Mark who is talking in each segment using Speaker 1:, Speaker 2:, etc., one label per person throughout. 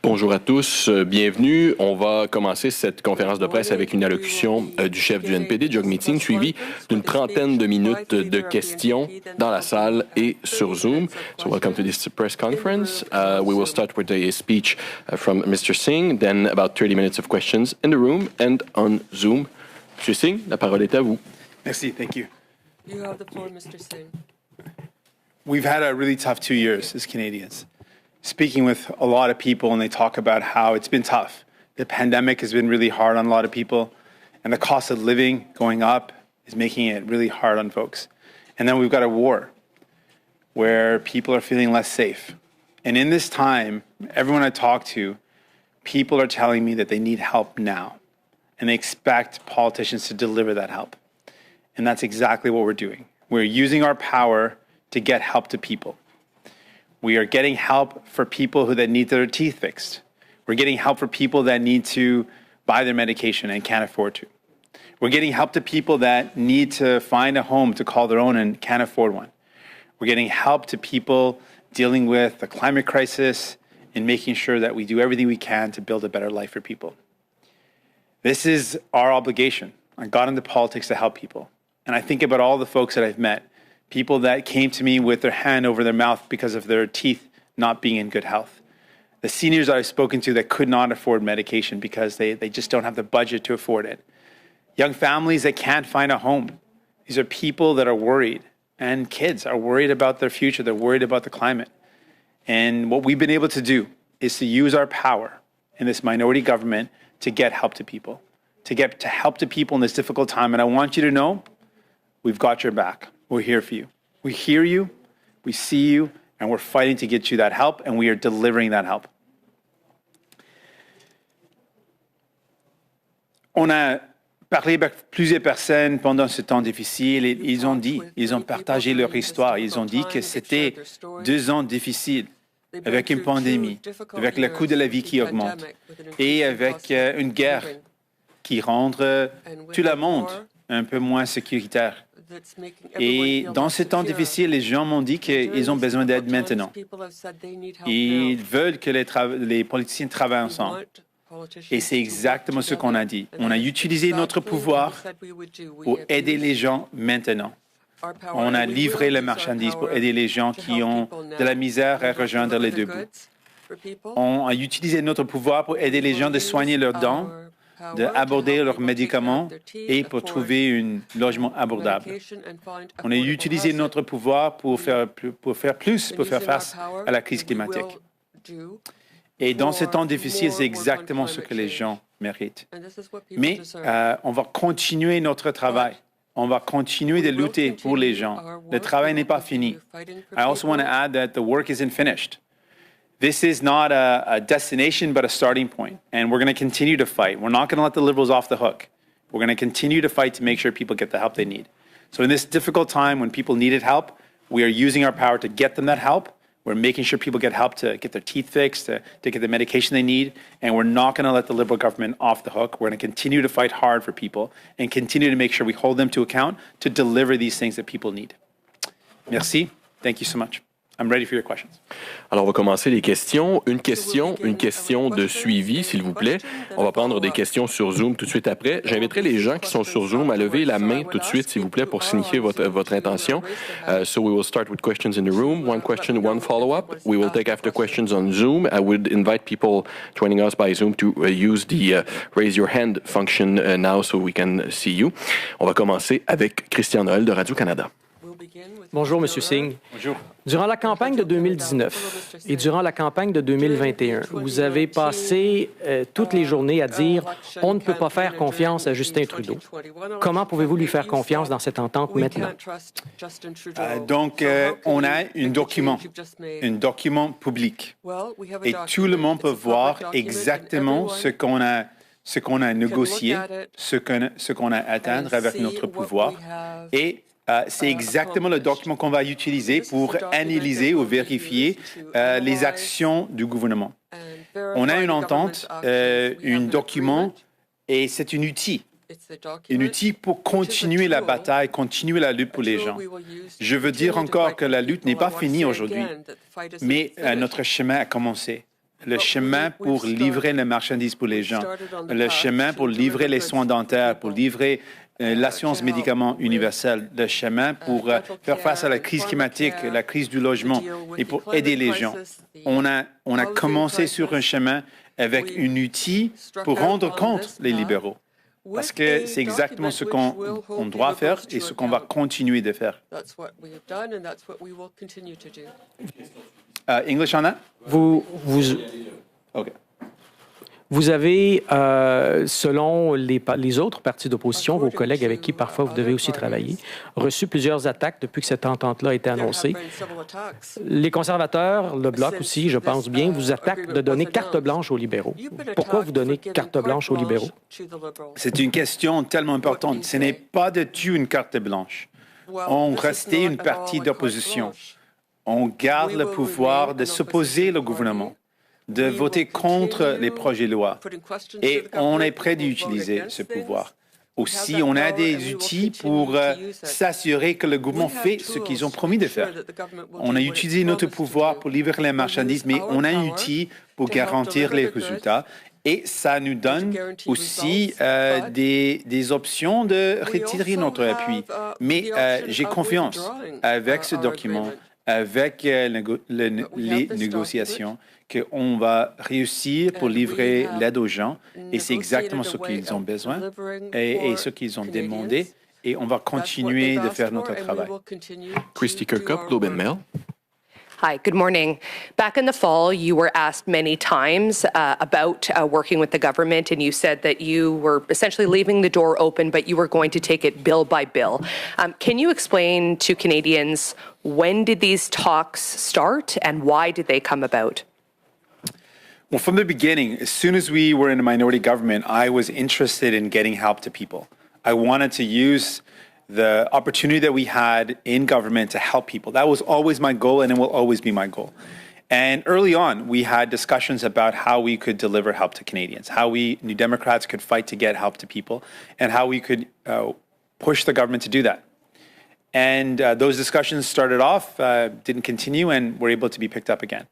Speaker 1: Bonjour à tous, bienvenue. On va commencer cette conférence de presse avec une allocution du chef du NPD, Jagmeet Singh, suivie d'une trentaine de minutes de questions dans la salle et sur Zoom. So welcome to this press conference. We will start with a speech from Mr. Singh, then about 30 minutes of questions in the room and on Zoom. Monsieur Singh, la parole est à vous.
Speaker 2: Merci, thank you.
Speaker 3: You have the floor, Mr. Singh.
Speaker 2: We've had a really tough 2 years as Canadians. Speaking with a lot of people, and they talk about how it's been tough. The pandemic has been really hard on a lot of people, and the cost of living going up is making it really hard on folks. And then we've got a war where people are feeling less safe. And in this time, everyone I talk to, people are telling me that they need help now, and they expect politicians to deliver that help. And that's exactly what we're doing. We're using our power to get help to people. We are getting help for people that need their teeth fixed. We're getting help for people that need to buy their medication and can't afford to. We're getting help to people that need to find a home to call their own and can't afford one. We're getting help to people dealing with the climate crisis and making sure that we do everything we can to build a better life for people. This is our obligation. I got into politics to help people. And I think about all the folks that I've met, people that came to me with their hand over their mouth because of their teeth not being in good health. The seniors that I've spoken to that could not afford medication because they just don't have the budget to afford it. Young families that can't find a home. These are people that are worried, and kids are worried about their future. They're worried about the climate. And what we've been able to do is to use our power in this minority government to get help to people, to help to people in this difficult time. And I want you to know, we've got your back. We're here for you. We hear you, we see you, and we're fighting to get you that help, and we are delivering that help. On a parlé avec plusieurs personnes pendant ce temps difficile et ils ont partagé leur histoire. Ils ont dit que c'était 2 ans difficiles avec une pandémie, avec le coût de la vie qui augmente et avec une guerre qui rend tout le monde un peu moins sécuritaire. Et dans ces temps difficiles, les gens m'ont dit qu'ils ont besoin d'aide maintenant. Ils veulent que les politiciens travaillent ensemble. Et c'est exactement ce qu'on a dit. On a utilisé notre pouvoir pour aider les gens maintenant. On a livré la marchandise pour aider les gens qui ont de la misère à rejoindre les deux bouts. On a utilisé notre pouvoir pour aider les gens de soigner leurs dents, d'aborder leurs médicaments et pour trouver un logement abordable. On a utilisé notre pouvoir pour faire face à la crise climatique. Et dans ces temps difficiles, c'est exactement ce que les gens méritent. Mais on va continuer notre travail. On va continuer de lutter pour les gens. Le travail n'est pas fini. I also want to add that the work isn't finished. This is not a destination, but a starting point. And we're going to continue to fight. We're not going to let the Liberals off the hook. We're going to continue to fight to make sure people get the help they need. So in this difficult time when people needed help, we are using our power to get them that help. We're making sure people get help to get their teeth fixed, to get the medication they need. And we're not going to let the Liberal government off the hook. We're going to continue to fight hard for people and continue to make sure we hold them to account to deliver these things that people need. Merci. Thank you so much. I'm ready for your questions.
Speaker 1: Alors, on va commencer les questions. Une question de suivi, s'il vous plaît. On va prendre des questions sur Zoom tout de suite après. J'inviterai les gens qui sont sur Zoom à lever la main tout de suite, s'il vous plaît, pour signifier votre intention. So we will start with questions in the room. One question, one follow-up. We will take after questions on Zoom. I would invite people joining us by Zoom to use the raise your hand function now so we can see you. On va commencer avec Christian Noël de Radio-Canada.
Speaker 4: Bonjour, M. Singh.
Speaker 2: Bonjour.
Speaker 4: Durant la campagne de 2019 et durant la campagne de 2021, vous avez passé toutes les journées à dire « On ne peut pas faire confiance à Justin Trudeau ». Comment pouvez-vous lui faire confiance dans cette entente maintenant?
Speaker 2: Donc, on a un document public. Et tout le monde peut voir exactement ce qu'on a négocié, ce qu'on a atteint avec notre pouvoir. Et c'est exactement le document qu'on va utiliser pour analyser ou vérifier les actions du gouvernement. On a une entente, un document, et c'est un outil. Un outil pour continuer la bataille, continuer la lutte pour les gens. Je veux dire encore que la lutte n'est pas finie aujourd'hui, mais notre chemin a commencé. le chemin pour livrer les marchandises pour les gens, le chemin pour livrer les soins dentaires, pour livrer l'assurance médicaments universelle, le chemin pour faire face à la crise climatique, la crise du logement et pour aider les gens. On a commencé sur un chemin avec un outil pour rendre compte les libéraux. Parce que c'est exactement ce qu'on doit faire et ce qu'on va continuer de faire. English on that? Okay.
Speaker 4: Vous avez, selon les autres partis d'opposition, vos collègues avec qui parfois vous devez aussi travailler, reçu plusieurs attaques depuis que cette entente-là a été annoncée. Les conservateurs, le Bloc aussi, je pense bien, vous attaquent de donner carte blanche aux libéraux. Pourquoi vous donnez carte blanche aux libéraux?
Speaker 2: C'est une question tellement importante. Ce n'est pas du tout une carte blanche. On restait une partie d'opposition. On garde le pouvoir de s'opposer au gouvernement, de voter contre les projets de loi. Et on est prêt d'utiliser ce pouvoir. Aussi, on a des outils pour s'assurer que le gouvernement fait ce qu'ils ont promis de faire. On a utilisé notre pouvoir pour livrer les marchandises, mais on a un outil pour garantir les résultats. Et ça nous donne aussi des options de retirer notre appui. Mais j'ai confiance avec ce document, avec les négociations, qu'on va réussir pour livrer l'aide aux gens. Et c'est exactement ce qu'ils ont besoin et ce qu'ils ont demandé. Et on va continuer de faire notre travail.
Speaker 1: Christy Kirkup, Globe and Mail.
Speaker 5: Hi, good morning. Back in the fall, you were asked many times about working with the government, and you said that you were essentially leaving the door open, but you were going to take it bill by bill. Can you explain to Canadians, when did these talks start and why did they come about?
Speaker 2: Well, from the beginning, as soon as we were in a minority government, I was interested in getting help to people. I wanted to use the opportunity that we had in government to help people. That was always my goal, and it will always be my goal. And early on, we had discussions about how we could deliver help to Canadians, how we, New Democrats, could fight to get help to people, and how we could push the government to do that. And those discussions started off, didn't continue, and were able to be picked up again.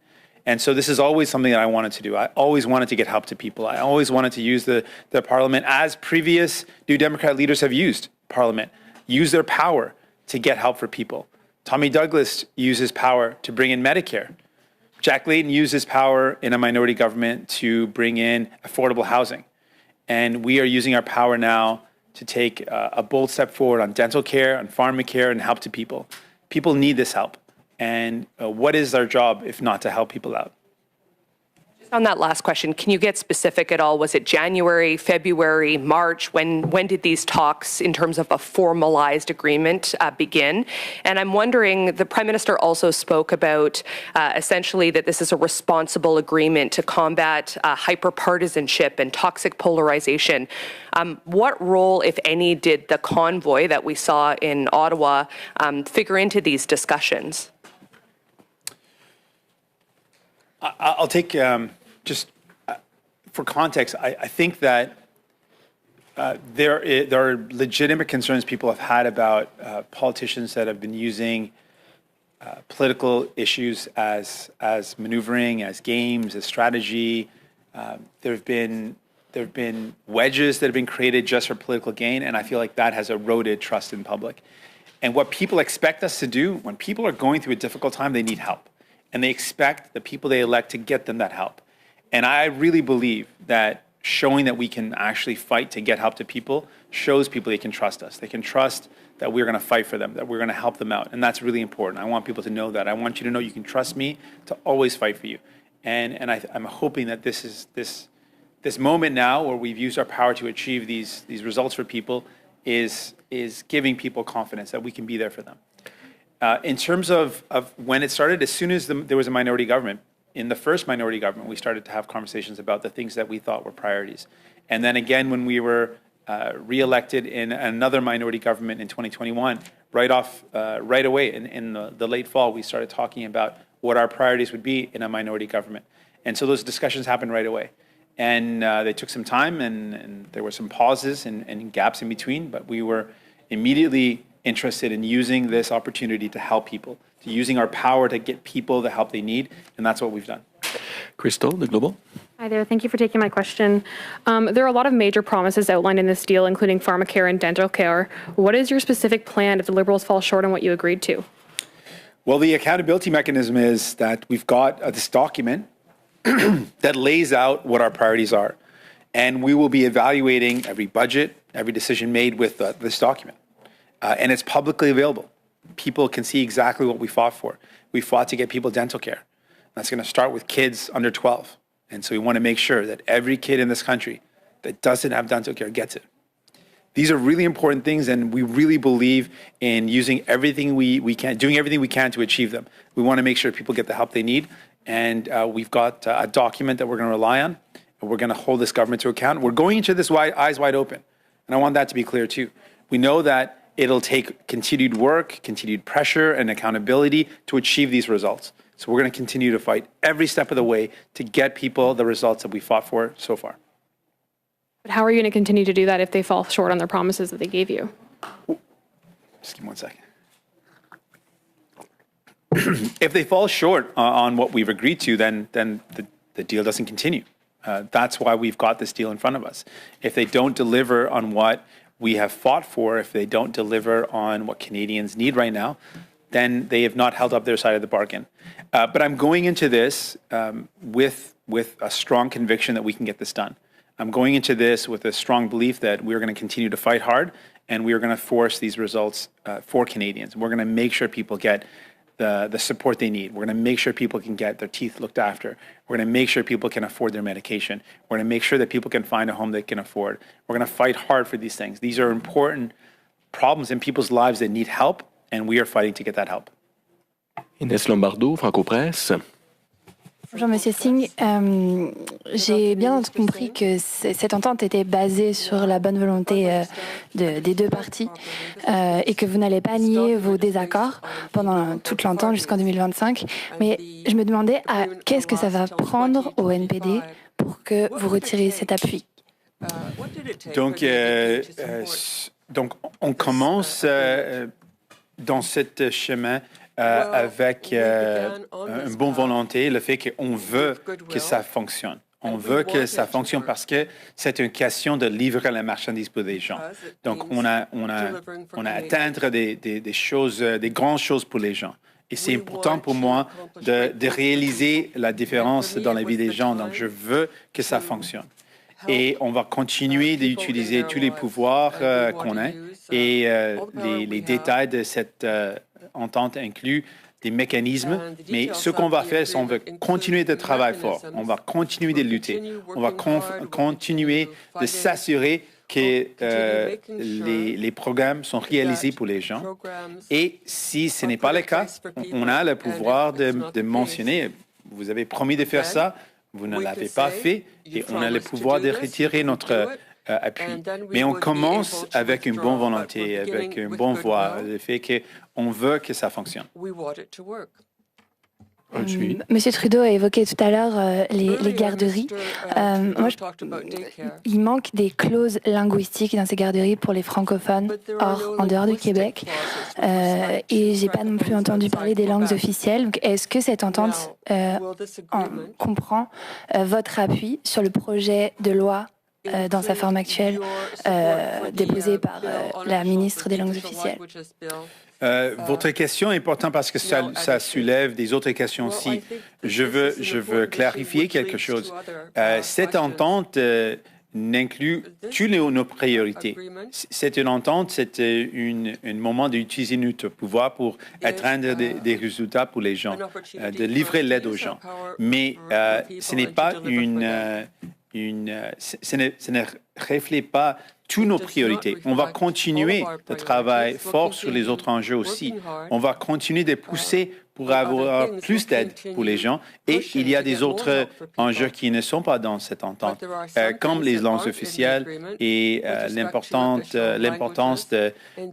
Speaker 2: And so this is always something that I wanted to do. I always wanted to get help to people. I always wanted to use the Parliament as previous New Democrat leaders have used Parliament. Use their power to get help for people. Tommy Douglas used his power to bring in Medicare. Jack Layton used his power in a minority government to bring in affordable housing. And we are using our power now to take a bold step forward on dental care, on pharmacare, and help to people. People need this help. And what is our job if not to help people out?
Speaker 5: On that last question, can you get specific at all? Was it January, February, March? When did these talks in terms of a formalized agreement begin? And I'm wondering, the Prime Minister also spoke about essentially that this is a responsible agreement to combat hyper-partisanship and toxic polarization. What role, if any, did the convoy that we saw in Ottawa figure into these discussions?
Speaker 2: I'll take, just for context, I think that there are legitimate concerns people have had about politicians that have been using political issues as maneuvering, as games, as strategy. There have been wedges that have been created just for political gain, and I feel like that has eroded trust in public. And what people expect us to do, when people are going through a difficult time, they need help. And they expect the people they elect to get them that help. And I really believe that showing that we can actually fight to get help to people shows people they can trust us. They can trust that we're going to fight for them, that we're going to help them out. And that's really important. I want people to know that. I want you to know you can trust me to always fight for you. And I'm hoping that this moment now where we've used our power to achieve these results for people is giving people confidence that we can be there for them. In terms of when it started, as soon as there was a minority government, in the first minority government, we started to have conversations about the things that we thought were priorities. And then again, when we were re-elected in another minority government in 2021, right away in the late fall, we started talking about what our priorities would be in a minority government. And so those discussions happened right away. And they took some time, and there were some pauses and gaps in between, but we were immediately interested in using this opportunity to help people, to using our power to get people the help they need, and that's what we've done.
Speaker 1: Crystal, the Global.
Speaker 6: Hi there. Thank you for taking my question. There are a lot of major promises outlined in this deal, including pharmacare and dental care. What is your specific plan if the Liberals fall short on what you agreed to?
Speaker 2: Well, the accountability mechanism is that we've got this document that lays out what our priorities are. And we will be evaluating every budget, every decision made with this document. And it's publicly available. People can see exactly what we fought for. We fought to get people dental care. That's going to start with kids under 12. And so we want to make sure that every kid in this country that doesn't have dental care gets it. These are really important things, and we really believe in using everything we can, doing everything we can to achieve them. We want to make sure people get the help they need, and we've got a document that we're going to rely on, and we're going to hold this government to account. We're going into this eyes wide open, and I want that to be clear too. We know that it'll take continued work, continued pressure, and accountability to achieve these results. So we're going to continue to fight every step of the way to get people the results that we fought for so far.
Speaker 6: But how are you going to continue to do that if they fall short on their promises that they gave you?
Speaker 2: Just give me 1 second. If they fall short on what we've agreed to, then the deal doesn't continue. That's why we've got this deal in front of us. If they don't deliver on what we have fought for, if they don't deliver on what Canadians need right now, then they have not held up their side of the bargain. But I'm going into this with a strong conviction that we can get this done. I'm going into this with a strong belief that we're going to continue to fight hard, and we are going to force these results for Canadians. We're going to make sure people get the support they need. We're going to make sure people can get their teeth looked after. We're going to make sure people can afford their medication. We're going to make sure that people can find a home they can afford. We're going to fight hard for these things. These are important problems in people's lives that need help, and we are fighting to get that help.
Speaker 1: Inès Lombardo, Franco-Presse.
Speaker 7: Bonjour Monsieur Singh, j'ai bien compris que cette entente était basée sur la bonne volonté des deux parties et que vous n'allez pas nier vos désaccords pendant toute l'entente jusqu'en 2025. Mais je me demandais qu'est-ce que ça va prendre au NPD pour que vous retiriez cet appui.
Speaker 2: Donc on commence dans ce chemin avec une bonne volonté, le fait qu'on veut que ça fonctionne. On veut que ça fonctionne parce que c'est une question de livrer la marchandise pour les gens. Donc, on a atteindre des choses, des grandes choses pour les gens. Et c'est important pour moi de réaliser la différence dans la vie des gens. Donc, je veux que ça fonctionne. Et on va continuer d'utiliser tous les pouvoirs qu'on a. Et les détails de cette entente incluent des mécanismes, mais ce qu'on va faire, c'est qu'on va continuer de travailler fort, on va continuer de lutter, on va continuer de s'assurer que les programmes sont réalisés pour les gens. Et si ce n'est pas le cas, on a le pouvoir de mentionner, vous avez promis de faire ça, vous ne l'avez pas fait, et on a le pouvoir de retirer notre appui. Mais on commence avec une bonne volonté, avec une bonne voix, le fait qu'on veut que ça fonctionne.
Speaker 7: Monsieur Trudeau a évoqué tout à l'heure les garderies. Il manque des clauses linguistiques dans ces garderies pour les francophones en dehors du Québec. Et je n'ai pas non plus entendu parler des langues officielles. Donc, est-ce que cette entente comprend votre appui sur le projet de loi dans sa forme actuelle, déposée par la ministre des langues officielles?
Speaker 2: Votre question est importante parce que ça soulève des autres questions aussi. Je veux clarifier quelque chose. Cette entente n'inclut toutes nos priorités. C'est une entente, c'est un moment d'utiliser notre pouvoir pour atteindre des résultats pour les gens, de livrer l'aide aux gens. Mais ce n'est pas ce ne reflète pas toutes nos priorités. On va continuer de travailler fort sur les autres enjeux aussi. On va continuer de pousser pour avoir plus d'aide pour les gens. Et il y a des autres enjeux qui ne sont pas dans cette entente, comme les langues officielles et l'importance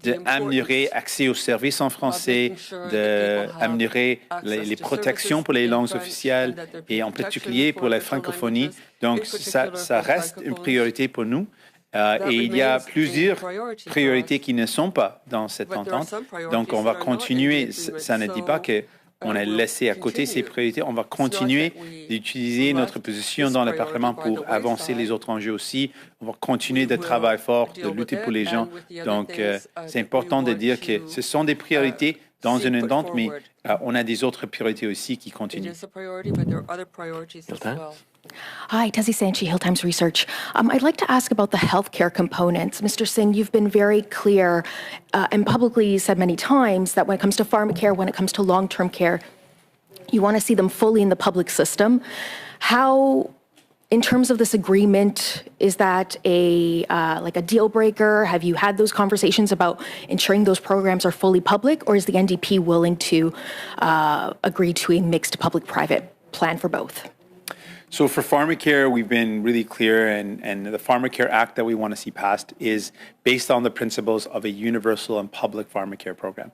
Speaker 2: d'améliorer l'accès aux services en français, d'améliorer les protections pour les langues officielles et en particulier pour la francophonie. Donc, ça reste une priorité pour nous. Et il y a plusieurs priorités qui ne sont pas dans cette entente. Donc, on va continuer. Ça ne dit pas on a laissé à côté ces priorités. On va continuer d'utiliser notre position dans le Parlement pour avancer les autres enjeux aussi. On va continuer de travailler fort, de lutter pour les gens. Donc, c'est important de dire que ce sont des priorités dans une entente, mais on a des autres priorités aussi qui continuent.
Speaker 8: Hi, Tessie Sanchi, Hill Times Research. I'd like to ask about the healthcare components. Mr. Singh, you've been very clear and publicly said many times that when it comes to pharmacare, when it comes to long-term care, you want to see them fully in the public system. How, in terms of this agreement, is that like a deal breaker? Have you had those conversations about ensuring those programs are fully public, or is the NDP willing to agree to a mixed public-private plan for both?
Speaker 2: So for pharmacare, we've been really clear, and the Pharmacare Act that we want to see passed is based on the principles of a universal and public pharmacare program.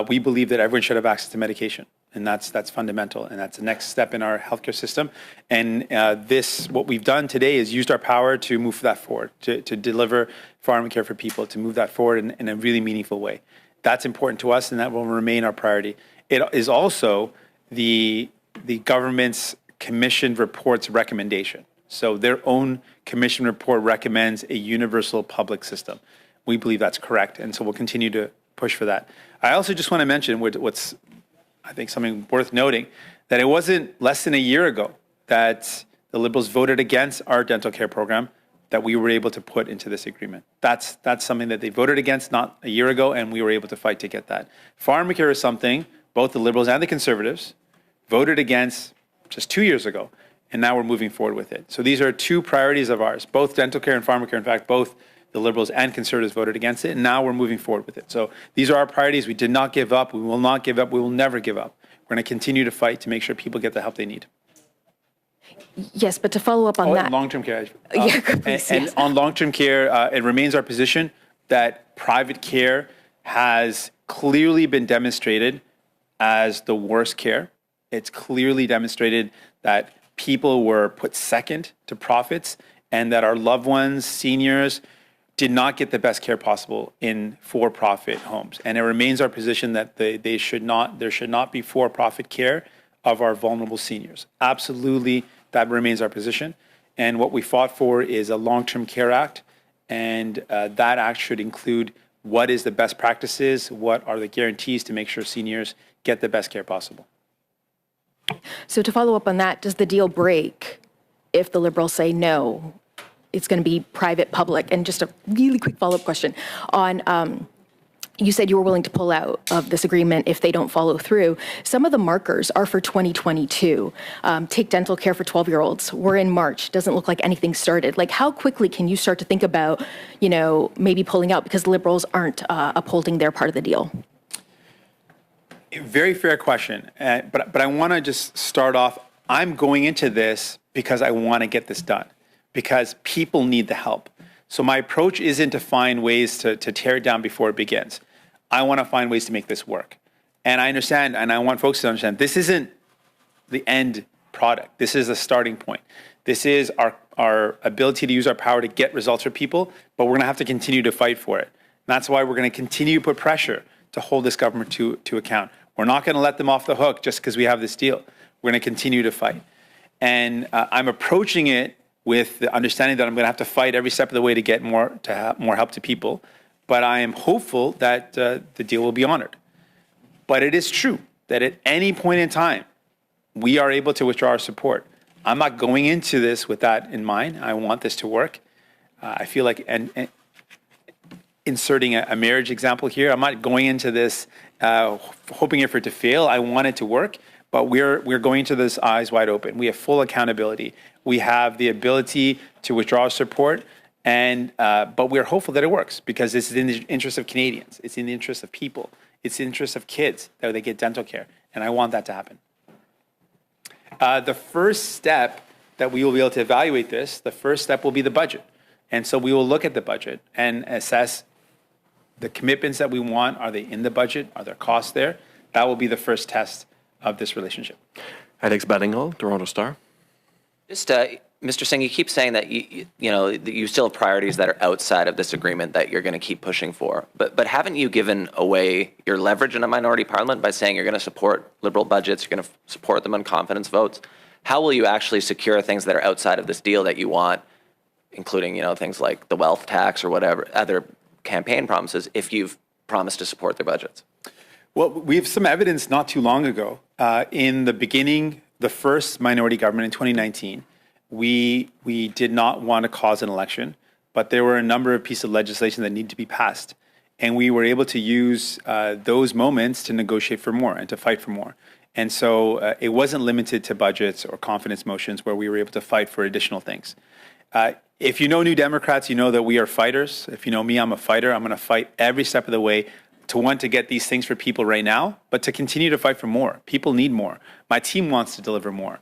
Speaker 2: We believe that everyone should have access to medication, and that's fundamental, and that's the next step in our healthcare system. And what we've done today is used our power to move that forward, to deliver pharmacare for people, to move that forward in a really meaningful way. That's important to us, and that will remain our priority. It is also the government's Commission report's recommendation. So their own Commission report recommends a universal public system. We believe that's correct, and so we'll continue to push for that. I also just want to mention what's, I think, something worth noting, that it wasn't less than a year ago that the Liberals voted against our dental care program that we were able to put into this agreement. That's something that they voted against not a year ago, and we were able to fight to get that. Pharmacare is something both the Liberals and the Conservatives voted against just 2 years ago, and now we're moving forward with it. So these are two priorities of ours, both dental care and pharmacare. In fact, both the Liberals and Conservatives voted against it, and now we're moving forward with it. So these are our priorities. We did not give up. We will not give up. We will never give up. We're going to continue to fight to make sure people get the help they need.
Speaker 8: Yes, but to follow up on that.
Speaker 2: Long-term care.
Speaker 8: Yeah, please,
Speaker 2: and
Speaker 8: yes.
Speaker 2: on long-term care, it remains our position that private care has clearly been demonstrated as the worst care. It's clearly demonstrated that people were put second to profits and that our loved ones, seniors, did not get the best care possible in for-profit homes. And it remains our position that there should not be for-profit care of our vulnerable seniors. Absolutely, that remains our position. And what we fought for is a long-term care act, and that act should include what is the best practices, what are the guarantees to make sure seniors get the best care possible.
Speaker 8: So to follow up on that, does the deal break if the Liberals say no, it's going to be private, public? And just a really quick follow-up question on, you said you were willing to pull out of this agreement if they don't follow through. Some of the markers are for 2022. Take dental care for 12-year-olds. We're in March. Doesn't look like anything started. Like, how quickly can you start to think about, maybe pulling out because the Liberals aren't upholding their part of the deal?
Speaker 2: Very fair question, but I want to just start off. I'm going into this because I want to get this done, because people need the help. So my approach isn't to find ways to tear it down before it begins. I want to find ways to make this work. And I understand, and I want folks to understand, this isn't the end product. This is a starting point. This is our ability to use our power to get results for people, but we're going to have to continue to fight for it. And that's why we're going to continue to put pressure to hold this government to account. We're not going to let them off the hook just because we have this deal. We're going to continue to fight. And I'm approaching it with the understanding that I'm going to have to fight every step of the way to get more help to people. But I am hopeful that the deal will be honored. But it is true that at any point in time, we are able to withdraw our support. I'm not going into this with that in mind. I want this to work. I feel like inserting a marriage example here, I'm not going into this hoping for it to fail. I want it to work, but we're going into this eyes wide open. We have full accountability. We have the ability to withdraw our support, but we're hopeful that it works because this is in the interest of Canadians. It's in the interest of people. It's in the interest of kids that they get dental care, and I want that to happen. The first step that we will be able to evaluate this, the first step will be the budget. And so we will look at the budget and assess the commitments that we want. Are they in the budget? Are there costs there? That will be the first test of this relationship.
Speaker 1: Alex Badingal, Toronto Star.
Speaker 9: Just Mr. Singh, you keep saying that you still have priorities that are outside of this agreement that you're going to keep pushing for. But haven't you given away your leverage in a minority parliament by saying you're going to support Liberal budgets, you're going to support them on confidence votes? How will you actually secure things that are outside of this deal that you want, including things like the wealth tax or whatever other campaign promises, if you've promised to support their budgets?
Speaker 2: Well, we have some evidence not too long ago. In the beginning, the first minority government in 2019, we did not want to cause an election, but there were a number of pieces of legislation that needed to be passed. And we were able to use those moments to negotiate for more and to fight for more. And so it wasn't limited to budgets or confidence motions where we were able to fight for additional things. If you know New Democrats, you know that we are fighters. If you know me, I'm a fighter. I'm going to fight every step of the way to want to get these things for people right now, but to continue to fight for more. People need more. My team wants to deliver more.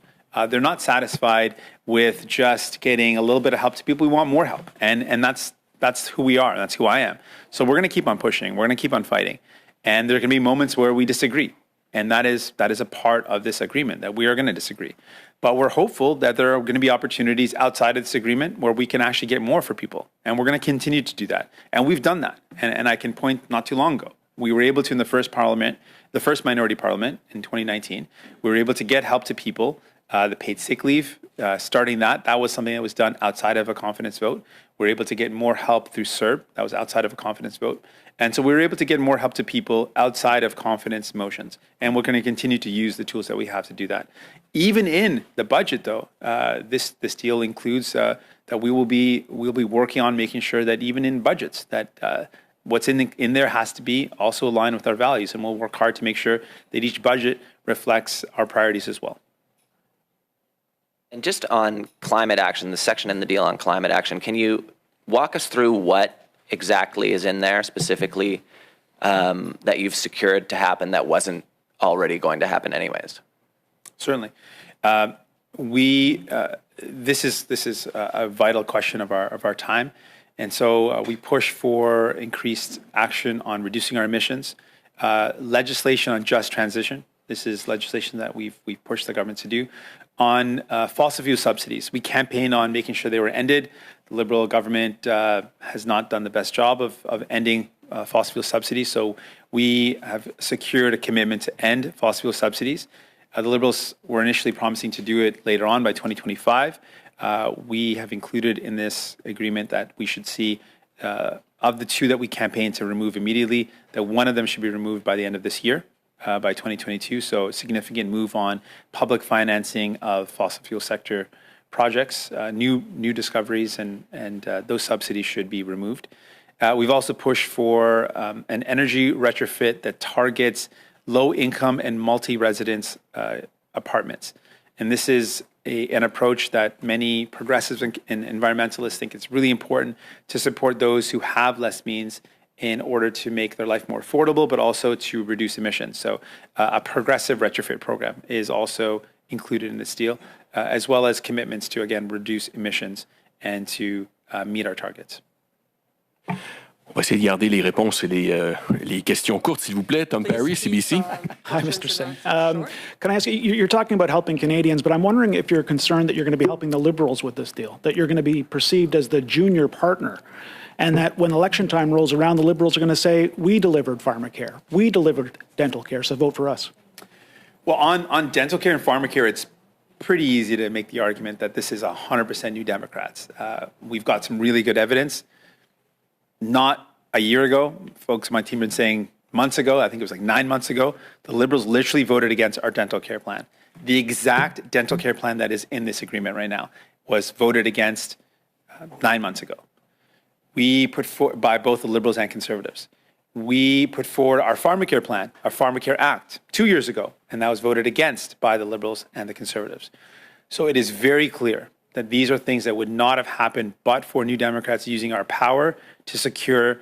Speaker 2: They're not satisfied with just getting a little bit of help to people. We want more help. And that's who we are. That's who I am. So we're going to keep on pushing. We're going to keep on fighting. And there are going to be moments where we disagree. And that is a part of this agreement, that we are going to disagree. But we're hopeful that there are going to be opportunities outside of this agreement where we can actually get more for people. And we're going to continue to do that. And we've done that. And I can point not too long ago. We were able to, in the first parliament, the first minority parliament in 2019, we were able to get help to people. The paid sick leave, starting that was something that was done outside of a confidence vote. We were able to get more help through CERB. That was outside of a confidence vote. And so we were able to get more help to people outside of confidence motions. And we're going to continue to use the tools that we have to do that. Even in the budget, though, this deal includes that we'll be working on making sure that even in budgets, that what's in there has to be also aligned with our values. And we'll work hard to make sure that each budget reflects our priorities as well.
Speaker 9: And just on climate action, the section in the deal on climate action, can you walk us through what exactly is in there specifically that you've secured to happen that wasn't already going to happen anyways?
Speaker 2: Certainly. This is a vital question of our time. And so we push for increased action on reducing our emissions, legislation on just transition. This is legislation that we've pushed the government to do. On fossil fuel subsidies, we campaign on making sure they were ended. The Liberal government has not done the best job of ending fossil fuel subsidies, so we have secured a commitment to end fossil fuel subsidies. The Liberals were initially promising to do it later on by 2025. We have included in this agreement that we should see, of the two that we campaign to remove immediately, that one of them should be removed by the end of this year. By 2022, so a significant move on public financing of fossil fuel sector projects, new discoveries, and those subsidies should be removed. We've also pushed for an energy retrofit that targets low-income and multi-residence apartments. And this is an approach that many progressives and environmentalists think it's really important to support those who have less means in order to make their life more affordable, but also to reduce emissions. So a progressive retrofit program is also included in this deal, as well as commitments to, again, reduce emissions and to meet our targets.
Speaker 1: On va essayer de garder les réponses et les questions courtes, s'il vous plaît. Tom Perry, CBC.
Speaker 10: Hi, Mr. Singh. Can I ask you, you're talking about helping Canadians, but I'm wondering if you're concerned that you're going to be helping the Liberals with this deal, that you're going to be perceived as the junior partner, and that when election time rolls around, the Liberals are going to say, we delivered pharmacare, we delivered dental care, so vote for us.
Speaker 2: Well, on dental care and pharmacare, it's pretty easy to make the argument that this is 100% New Democrats. We've got some really good evidence. Not a year ago, folks on my team have been saying months ago, I think it was like 9 months ago, the Liberals literally voted against our dental care plan. The exact dental care plan that is in this agreement right now was voted against 9 months ago. We put forward, by both the Liberals and Conservatives, we put forward our pharmacare plan, our pharmacare act, 2 years ago, and that was voted against by the Liberals and the Conservatives. So it is very clear that these are things that would not have happened but for New Democrats using our power to secure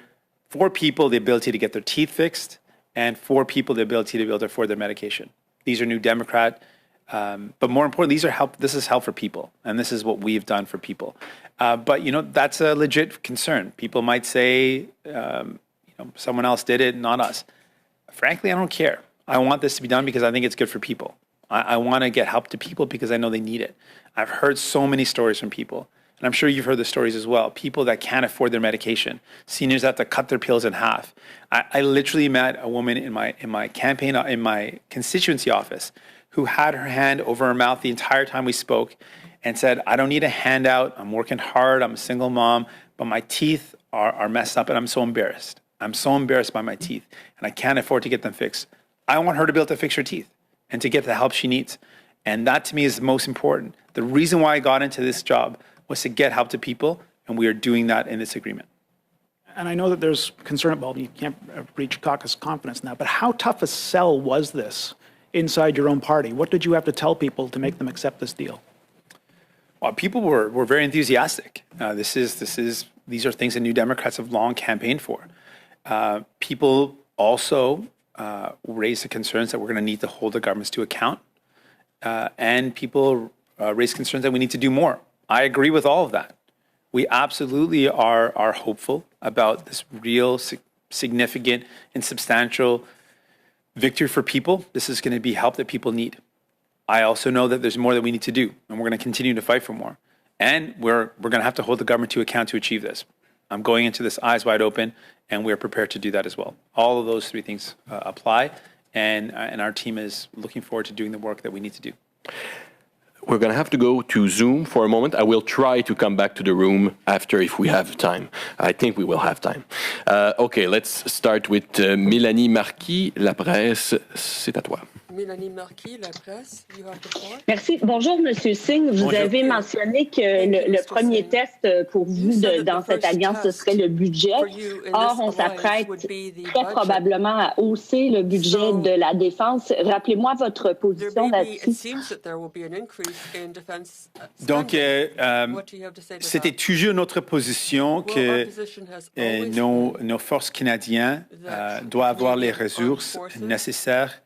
Speaker 2: for people the ability to get their teeth fixed and for people the ability to be able to afford their medication. These are New Democrat, but more importantly, this is help for people, and this is what we've done for people. But, that's a legit concern. People might say, someone else did it, not us. Frankly, I don't care. I want this to be done because I think it's good for people. I want to get help to people because I know they need it. I've heard so many stories from people, and I'm sure you've heard the stories as well. People that can't afford their medication. Seniors have to cut their pills in half. I literally met a woman in my campaign, in my constituency office, who had her hand over her mouth the entire time we spoke and said, I don't need a handout. I'm working hard. I'm a single mom, but my teeth are messed up and I'm so embarrassed. I'm so embarrassed by my teeth and I can't afford to get them fixed. I want her to be able to fix her teeth and to get the help she needs. And that to me is the most important. The reason why I got into this job was to get help to people, and we are doing that in this agreement.
Speaker 10: And I know that there's concern about you can't breach caucus confidence now, but how tough a sell was this inside your own party? What did you have to tell people to make them accept this deal?
Speaker 2: Well, people were very enthusiastic. These are things that New Democrats have long campaigned for. People also raised the concerns that we're going to need to hold the governments to account, and people raised concerns that we need to do more. I agree with all of that. We absolutely are hopeful about this real significant and substantial victory for people. This is going to be help that people need. I also know that there's more that we need to do, and we're going to continue to fight for more. And we're going to have to hold the government to account to achieve this. I'm going into this eyes wide open, and we're prepared to do that as well. All of those three things apply, and our team is looking forward to doing the work that we need to do.
Speaker 1: We're going to have to go to Zoom for a moment. I will try to come back to the room after if we have time. I think we will have time. Okay, let's start with Mélanie Marquis. La presse, c'est à toi.
Speaker 3: Mélanie Marquis, La Presse, you have the floor.
Speaker 11: Merci. Bonjour, Monsieur Singh. Vous avez mentionné que le premier test pour vous dans cette alliance, ce serait le budget. Or, on s'apprête très probablement à hausser le budget de la défense. Rappelez-moi votre position là-dessus.
Speaker 2: Donc, c'était toujours notre position que nos forces canadiennes doivent avoir les ressources nécessaires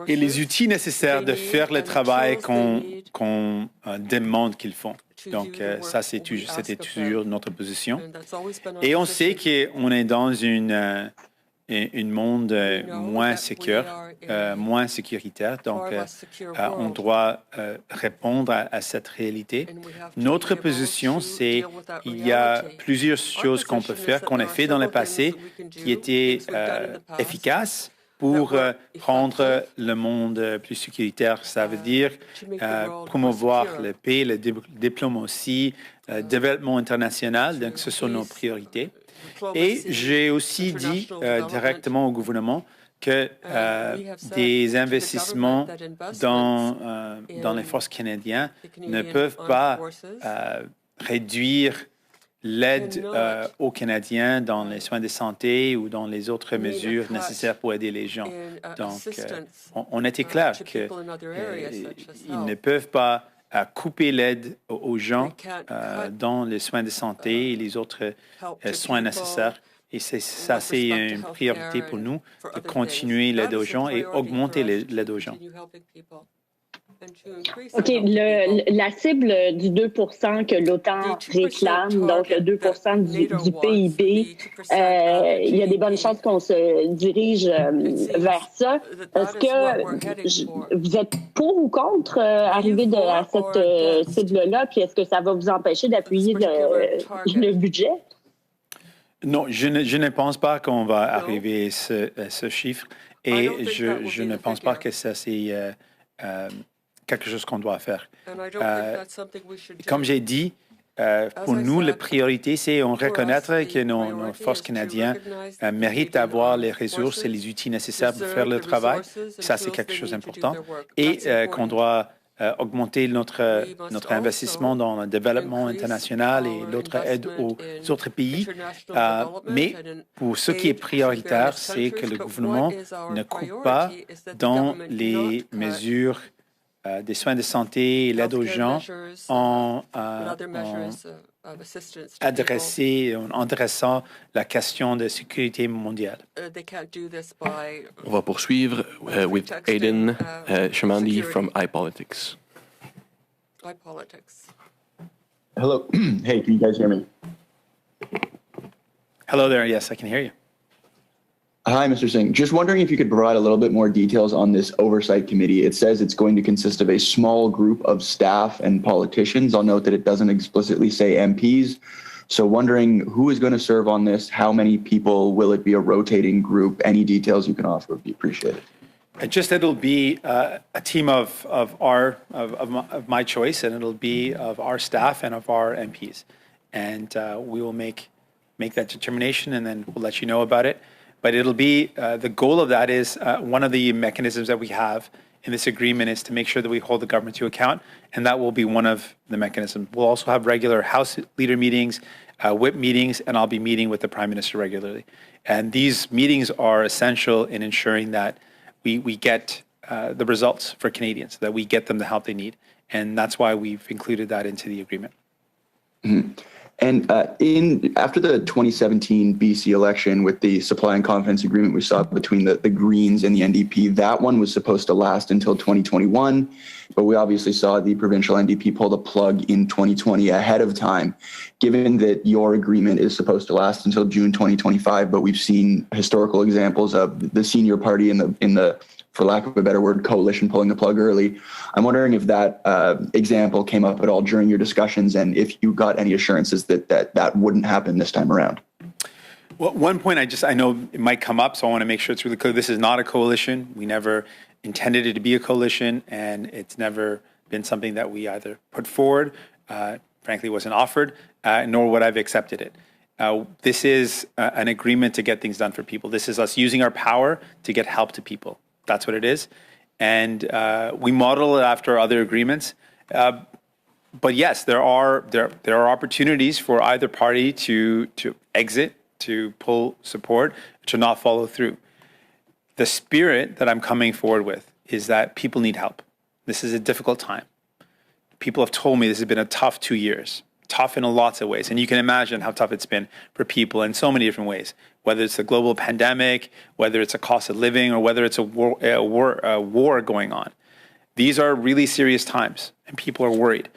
Speaker 2: et les outils nécessaires de faire le travail qu'on demande qu'ils font. Donc, ça, c'était toujours notre position. Et on sait qu'on est dans un monde moins sécuritaire. Donc, on doit répondre à cette réalité. Notre position, c'est qu'il y a plusieurs choses qu'on peut faire, qu'on a fait dans le passé, qui étaient efficaces pour rendre le monde plus sécuritaire. Ça veut dire promouvoir la paix, la diplomatie, le développement international. Donc, ce sont nos priorités. Et j'ai aussi dit directement au gouvernement que des investissements dans les forces canadiennes ne peuvent pas réduire l'aide aux Canadiens dans les soins de santé ou dans les autres mesures nécessaires pour aider les gens. Donc, on était clair qu'ils ne peuvent pas couper l'aide aux gens dans les soins de santé et les autres soins nécessaires. Et ça, c'est une priorité pour nous, de continuer l'aide aux gens et augmenter l'aide aux gens.
Speaker 11: OK. La cible du 2 que l'OTAN réclame, donc le 2 du PIB, il y a des bonnes chances qu'on se dirige vers ça. Est-ce que vous êtes pour ou contre arriver à cette cible-là? Puis est-ce que ça va vous empêcher d'appuyer le budget?
Speaker 2: Non, je ne pense pas qu'on va arriver à ce chiffre. Et je ne pense pas que ça, c'est quelque chose qu'on doit faire. Comme j'ai dit, pour nous, la priorité, c'est de reconnaître que nos forces canadiennes méritent d'avoir les ressources et les outils nécessaires pour faire le travail. Ça, c'est quelque chose d'important. Et qu'on doit augmenter notre investissement dans le développement international et l'autre aide aux autres pays. Mais pour ce qui est prioritaire, c'est que le gouvernement ne coupe pas dans les mesures des soins de santé et l'aide aux gens en adressant la question de sécurité mondiale.
Speaker 1: On va poursuivre with Aidan Shamandi from iPolitics.
Speaker 12: Hello. Hey, can you guys hear me?
Speaker 2: Hello there. Yes, I can hear you.
Speaker 12: Hi, Mr. Singh. Just wondering if you could provide a little bit more details on this oversight committee. It says it's going to consist of a small group of staff and politicians. I'll note that it doesn't explicitly say MPs. So wondering who is going to serve on this, how many people, will it be a rotating group? Any details you can offer would be appreciated.
Speaker 2: Just that it'll be a team of my choice, and it'll be of our staff and of our MPs, and we will make that determination, and then we'll let you know about it. But it'll be the goal of that is one of the mechanisms that we have in this agreement is to make sure that we hold the government to account, and that will be one of the mechanisms. We'll also have regular House leader meetings, whip meetings, and I'll be meeting with the Prime Minister regularly. And these meetings are essential in ensuring that we get the results for Canadians, that we get them the help they need. And that's why we've included that into the agreement.
Speaker 12: Mm-hmm. And after the 2017 BC election with the supply and confidence agreement we saw between the Greens and the NDP, that one was supposed to last until 2021, but we obviously saw the provincial NDP pull the plug in 2020 ahead of time. Given that your agreement is supposed to last until June 2025, but we've seen historical examples of the senior party in the for lack of a better word, coalition pulling the plug early. I'm wondering if that example came up at all during your discussions and if you got any assurances that wouldn't happen this time around.
Speaker 2: Well, one point I know it might come up, so I want to make sure it's really clear. This is not a coalition. We never intended it to be a coalition, and it's never been something that we either put forward, frankly wasn't offered, nor would I've accepted it. This is an agreement to get things done for people. This is us using our power to get help to people. That's what it is. And we model it after other agreements. But yes, there are opportunities for either party to exit, to pull support, to not follow through. The spirit that I'm coming forward with is that people need help. This is a difficult time. People have told me this has been a tough 2 years. Tough in lots of ways. And you can imagine how tough it's been for people in so many different ways, whether it's a global pandemic, whether it's a cost of living, or whether it's a war going on. These are really serious times, and people are worried.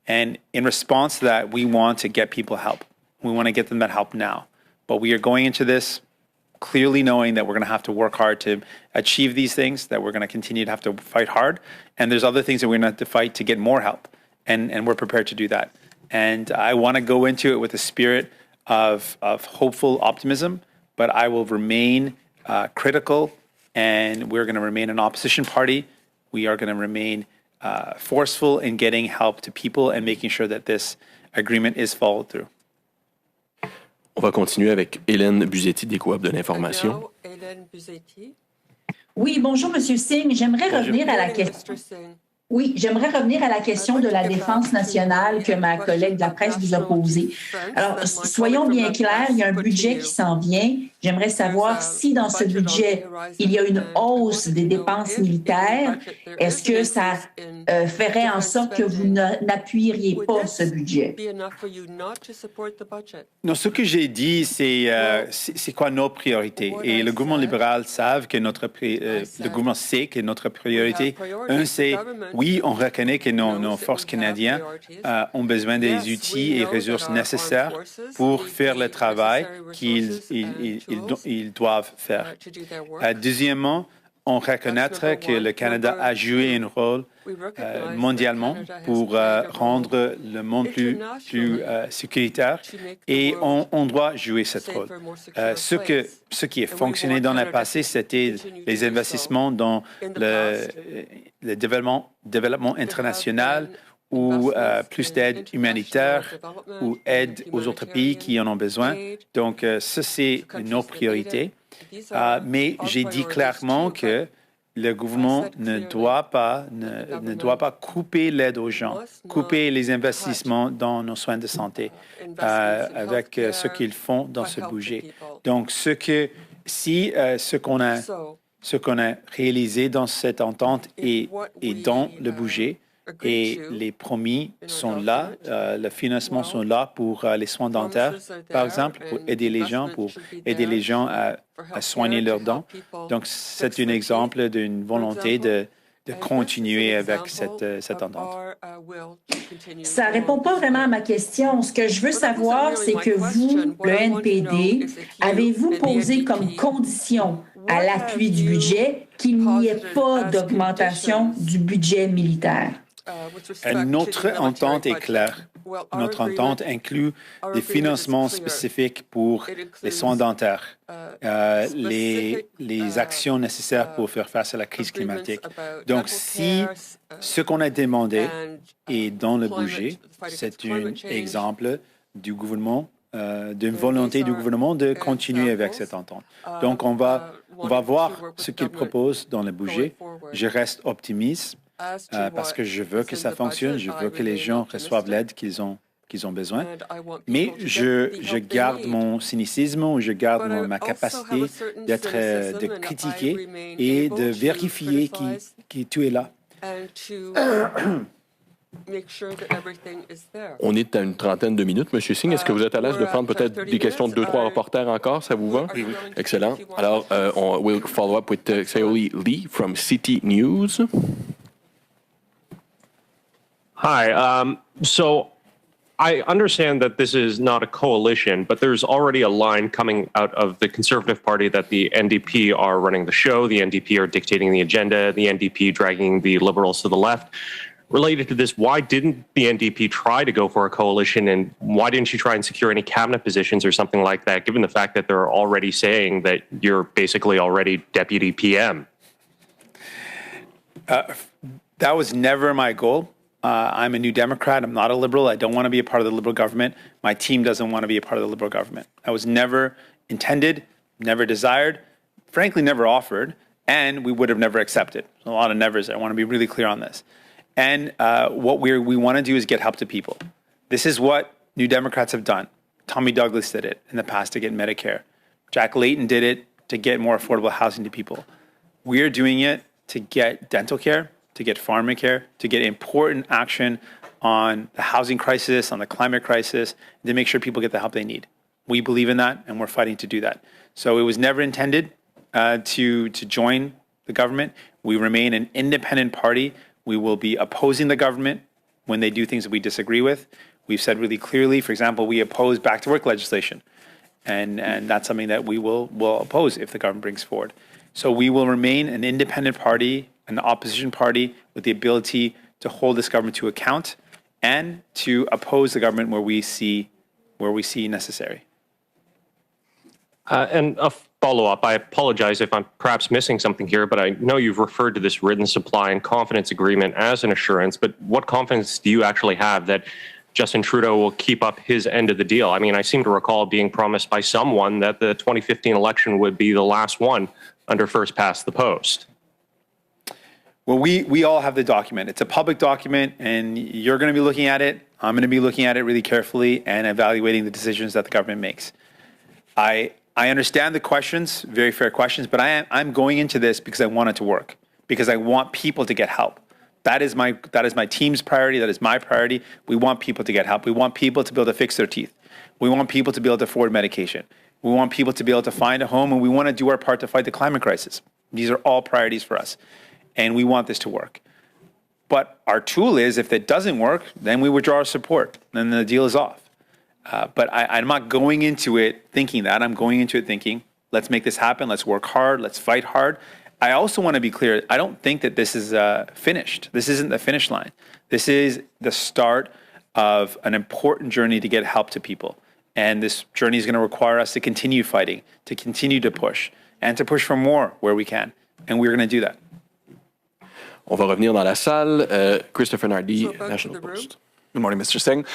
Speaker 2: And in response to that, we want to get people help. We want to get them that help now. But we are going into this clearly knowing that we're going to have to work hard to achieve these things, that we're going to continue to have to fight hard. And there's other things that we're going to have to fight to get more help. And we're prepared to do that. And I want to go into it with a spirit of hopeful optimism, but I will remain critical, and we're going to remain an opposition party. We are going to remain forceful in getting help to people and making sure that this agreement is followed through.
Speaker 1: On va continuer avec Hélène Buzetti des Coop de l'Information.
Speaker 13: Oui, bonjour, Monsieur Singh. J'aimerais revenir à la question. Oui, j'aimerais revenir à la question de la défense nationale que ma collègue de la presse vous a posée. Alors, soyons bien clairs, il y a un budget qui s'en vient. J'aimerais savoir si dans ce budget, il y a une hausse des dépenses militaires. Est-ce que ça ferait en sorte que vous n'appuieriez pas ce budget?
Speaker 2: Non, ce que j'ai dit, c'est quoi nos priorités. Et le gouvernement libéral savent que le gouvernement sait que notre priorité, c'est oui, on reconnaît que nos forces canadiennes ont besoin des outils et ressources nécessaires pour faire le travail qu'ils doivent faire. Deuxièmement, on reconnaît que le Canada a joué un rôle mondialement pour rendre le monde plus sécuritaire et on doit jouer ce rôle. Ce qui a fonctionné dans le passé, c'était les investissements dans le développement international ou plus d'aide humanitaire ou aide aux autres pays qui en ont besoin. Donc, ça, c'est nos priorités. Mais j'ai dit clairement que le gouvernement ne doit pas couper l'aide aux gens, couper les investissements dans nos soins de santé avec ce qu'ils font dans ce budget. Donc, ce qu'on a réalisé dans cette entente est dans le budget, et les promis sont là, le financement sont là pour les soins dentaires, par exemple, pour aider les gens à soigner leurs dents. Donc, c'est un exemple d'une volonté de continuer avec cette entente.
Speaker 13: Ça ne répond pas vraiment à ma question. Ce que je veux savoir, c'est que vous, le NPD, avez-vous posé comme condition à l'appui du budget qu'il n'y ait pas d'augmentation du budget militaire?
Speaker 2: Notre entente est claire. Notre entente inclut des financements spécifiques pour les soins dentaires, les actions nécessaires pour faire face à la crise climatique. Donc, si ce qu'on a demandé est dans le budget, c'est un exemple du gouvernement, d'une volonté du gouvernement de continuer avec cette entente. Donc, on va voir ce qu'il propose dans le budget. Je reste optimiste. Parce que je veux que ça fonctionne, je veux que les gens reçoivent l'aide qu'ils ont besoin. Mais je garde mon cynicisme, je garde ma capacité de critiquer et de vérifier que tout est là.
Speaker 1: On est à une trentaine de minutes, M. Singh. Est-ce que vous êtes à l'aise de prendre peut-être des questions de 2-3 reporters encore? Ça vous va? Oui. Excellent. Alors, on will follow up with Sayoli Lee from City News.
Speaker 14: Hi. So I understand that this is not a coalition, but there's already a line coming out of the Conservative Party that the NDP are running the show, the NDP are dictating the agenda, the NDP dragging the Liberals to the left. Related to this, why didn't the NDP try to go for a coalition, and why didn't you try and secure any cabinet positions or something like that, given the fact that they're already saying that you're basically already deputy PM?
Speaker 2: That was never my goal. I'm a New Democrat. I'm not a Liberal. I don't want to be a part of the Liberal government. My team doesn't want to be a part of the Liberal government. That was never intended, never desired, frankly, never offered, and we would have never accepted. A lot of nevers. I want to be really clear on this. And what we want to do is get help to people. This is what New Democrats have done. Tommy Douglas did it in the past to get Medicare. Jack Layton did it to get more affordable housing to people. We're doing it to get dental care, to get pharmacare, to get important action on the housing crisis, on the climate crisis, and to make sure people get the help they need. We believe in that, and we're fighting to do that. So it was never intended to join the government. We remain an independent party. We will be opposing the government when they do things that we disagree with. We've said really clearly, for example, we oppose back-to-work legislation, and that's something that we will oppose if the government brings forward. So we will remain an independent party, an opposition party with the ability to hold this government to account and to oppose the government where we see necessary.
Speaker 14: And a follow-up, I apologize if I'm perhaps missing something here, but I know you've referred to this written supply and confidence agreement as an assurance, but what confidence do you actually have that Justin Trudeau will keep up his end of the deal? I mean, I seem to recall being promised by someone that the 2015 election would be the last one under first past the post.
Speaker 2: Well, we all have the document. It's a public document, and you're going to be looking at it. I'm going to be looking at it really carefully and evaluating the decisions that the government makes. I understand the questions, very fair questions, but I'm going into this because I want it to work, because I want people to get help. That is my team's priority. That is my priority. We want people to get help. We want people to be able to fix their teeth. We want people to be able to afford medication. We want people to be able to find a home, and we want to do our part to fight the climate crisis. These are all priorities for us, and we want this to work. But our tool is, if it doesn't work, then we withdraw our support, then the deal is off. But I'm not going into it thinking that. I'm going into it thinking, let's make this happen. Let's work hard. Let's fight hard. I also want to be clear. I don't think that this is finished. This isn't the finish line. This is the start of an important journey to get help to people. And this journey is going to require us to continue fighting, to continue to push, and to push for more where we can. And we're going to do that.
Speaker 1: On va revenir dans la salle. Christopher Nardi, National Post.
Speaker 15: Good morning, Mr. Singh.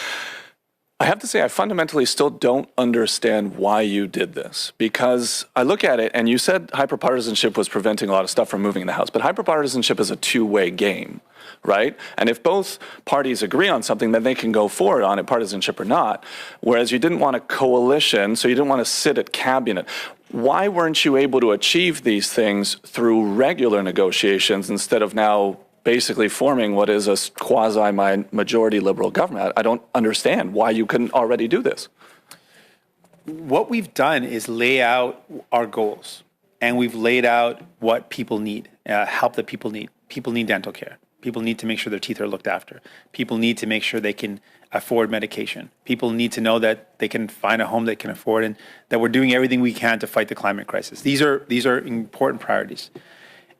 Speaker 15: I have to say, I fundamentally still don't understand why you did this, because I look at it and you said hyperpartisanship was preventing a lot of stuff from moving in the House, but hyperpartisanship is a two-way game, right? And if both parties agree on something, then they can go forward on it, partisanship or not, whereas you didn't want a coalition, so you didn't want to sit at cabinet. Why weren't you able to achieve these things through regular negotiations instead of now basically forming what is a quasi-majority Liberal government? I don't understand why you couldn't already do this.
Speaker 2: What we've done is lay out our goals, and we've laid out what people need, help that people need. people need dental care. People need to make sure their teeth are looked after. People need to make sure they can afford medication. People need to know that they can find a home they can afford and that we're doing everything we can to fight the climate crisis. These are important priorities.